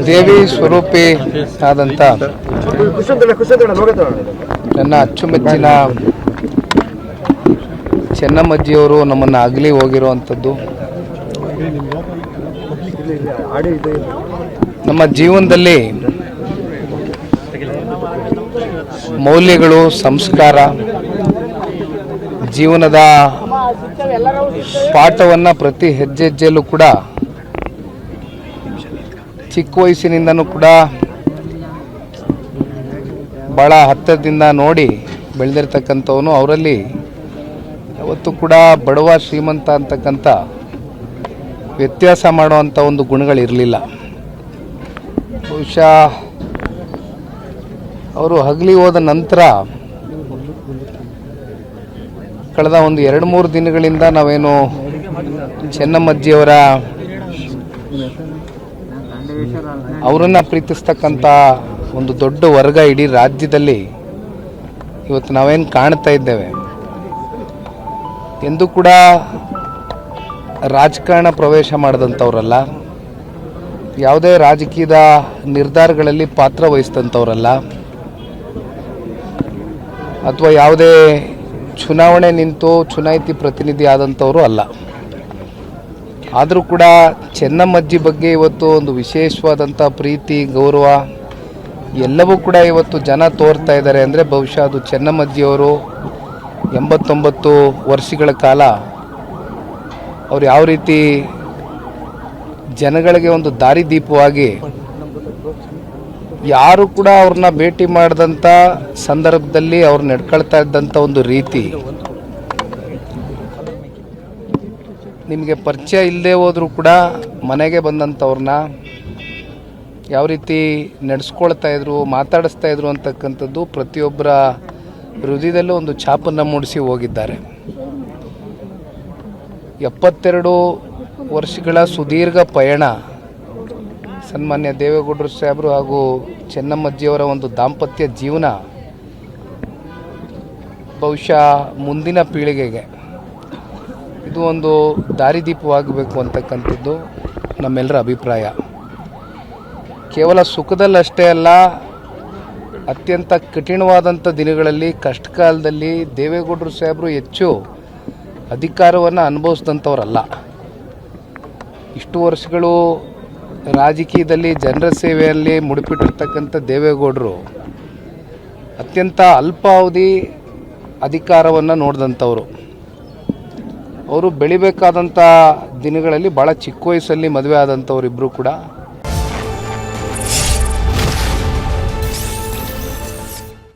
ದೇವಿ ಸ್ವರೂಪಿ ಆದಂಥ ನನ್ನ ಅಚ್ಚುಮೆಚ್ಚಿನ ಚೆನ್ನಮ್ಮಜ್ಜಿಯವರು ನಮ್ಮನ್ನು ಅಗಲಿ ಹೋಗಿರುವಂಥದ್ದು ನಮ್ಮ ಜೀವನದಲ್ಲಿ ಮೌಲ್ಯಗಳು, ಸಂಸ್ಕಾರ, ಜೀವನದ ಪಾಠವನ್ನು ಪ್ರತಿ ಹೆಜ್ಜೆ ಹೆಜ್ಜೆಯಲ್ಲೂ ಕೂಡ ಚಿಕ್ಕ ವಯಸ್ಸಿನಿಂದನೂ ಕೂಡ ಭಾಳ ಹತ್ತಿರದಿಂದ ನೋಡಿ ಬೆಳೆದಿರ್ತಕ್ಕಂಥವನು. ಅವರಲ್ಲಿ ಯಾವತ್ತೂ ಕೂಡ ಬಡವ ಶ್ರೀಮಂತ ಅಂತಕ್ಕಂಥ ವ್ಯತ್ಯಾಸ ಮಾಡುವಂಥ ಒಂದು ಗುಣಗಳಿರಲಿಲ್ಲ. ಬಹುಶಃ ಅವರು ಅಗಲಿ ಹೋದ ನಂತರ ಕಳೆದ ಒಂದು 2-3 ದಿನಗಳಿಂದ ನಾವೇನು ಚೆನ್ನಮ್ಮಜ್ಜಿಯವರ ಅವರನ್ನು ಪ್ರೀತಿಸ್ತಕ್ಕಂಥ ಒಂದು ದೊಡ್ಡ ವರ್ಗ ಇಡೀ ರಾಜ್ಯದಲ್ಲಿ ಇವತ್ತು ನಾವೇನು ಕಾಣ್ತಾ ಇದ್ದೇವೆ. ಎಂದೂ ಕೂಡ ರಾಜಕಾರಣ ಪ್ರವೇಶ ಮಾಡಿದಂಥವ್ರಲ್ಲ, ಯಾವುದೇ ರಾಜಕೀಯದ ನಿರ್ಧಾರಗಳಲ್ಲಿ ಪಾತ್ರ ವಹಿಸಿದಂಥವ್ರಲ್ಲ, ಅಥವಾ ಯಾವುದೇ ಚುನಾವಣೆ ನಿಂತು ಚುನಾಯಿತಿ ಪ್ರತಿನಿಧಿ ಆದಂಥವರು ಅಲ್ಲ. ಆದರೂ ಕೂಡ ಚೆನ್ನಮ್ಮಜ್ಜಿ ಬಗ್ಗೆ ಇವತ್ತು ಒಂದು ವಿಶೇಷವಾದಂಥ ಪ್ರೀತಿ, ಗೌರವ ಎಲ್ಲವೂ ಕೂಡ ಇವತ್ತು ಜನ ತೋರ್ತಾ ಇದ್ದಾರೆ. ಅಂದರೆ ಬಹುಶಃ ಅದು ಚೆನ್ನಮ್ಮಜ್ಜಿಯವರು 89 ವರ್ಷಗಳ ಕಾಲ ಅವರು ಯಾವ ರೀತಿ ಜನಗಳಿಗೆ ಒಂದು ದಾರಿದೀಪವಾಗಿ, ಯಾರು ಕೂಡ ಅವ್ರನ್ನ ಭೇಟಿ ಮಾಡಿದಂಥ ಸಂದರ್ಭದಲ್ಲಿ ಅವ್ರು ನಡ್ಕೊಳ್ತಾ ಇದ್ದಂಥ ಒಂದು ರೀತಿ, ನಿಮಗೆ ಪರಿಚಯ ಇಲ್ಲದೆ ಹೋದರೂ ಕೂಡ ಮನೆಗೆ ಬಂದಂಥವ್ರನ್ನ ಯಾವ ರೀತಿ ನಡೆಸ್ಕೊಳ್ತಾ ಇದ್ರು, ಮಾತಾಡಿಸ್ತಾ ಇದ್ರು ಅಂತಕ್ಕಂಥದ್ದು ಪ್ರತಿಯೊಬ್ಬರ ಹೃದಯದಲ್ಲೂ ಒಂದು ಛಾಪನ್ನು ಮೂಡಿಸಿ ಹೋಗಿದ್ದಾರೆ. 72 ವರ್ಷಗಳ ಸುದೀರ್ಘ ಪಯಣ ಸನ್ಮಾನ್ಯ ದೇವೇಗೌಡರು ಸಾಹೇಬರು ಹಾಗೂ ಚೆನ್ನಮ್ಮಜ್ಜಿಯವರ ಒಂದು ದಾಂಪತ್ಯ ಜೀವನ ಬಹುಶಃ ಮುಂದಿನ ಪೀಳಿಗೆಗೆ ಇದು ಒಂದು ದಾರಿದೀಪವಾಗಬೇಕು ಅಂತಕ್ಕಂಥದ್ದು ನಮ್ಮೆಲ್ಲರ ಅಭಿಪ್ರಾಯ. ಕೇವಲ ಸುಖದಲ್ಲಷ್ಟೇ ಅಲ್ಲ, ಅತ್ಯಂತ ಕಠಿಣವಾದಂಥ ದಿನಗಳಲ್ಲಿ, ಕಷ್ಟಕಾಲದಲ್ಲಿ ದೇವೇಗೌಡರು ಸಾಹೇಬರು ಹೆಚ್ಚು ಅಧಿಕಾರವನ್ನು ಅನುಭವಿಸಿದಂಥವರಲ್ಲ. ಇಷ್ಟು ವರ್ಷಗಳು ರಾಜಕೀಯದಲ್ಲಿ ಜನರ ಸೇವೆಯಲ್ಲಿ ಮುಡಿಪಿಟ್ಟಿರ್ತಕ್ಕಂಥ ದೇವೇಗೌಡರು ಅತ್ಯಂತ ಅಲ್ಪಾವಧಿ ಅಧಿಕಾರವನ್ನು ನೋಡಿದಂಥವರು. ಅವರು ಬೆಳಿಬೇಕಾದಂಥ ದಿನಗಳಲ್ಲಿ ಭಾಳ ಚಿಕ್ಕ ವಯಸ್ಸಲ್ಲಿ ಮದುವೆ ಆದಂಥವ್ರು ಇಬ್ಬರು ಕೂಡ.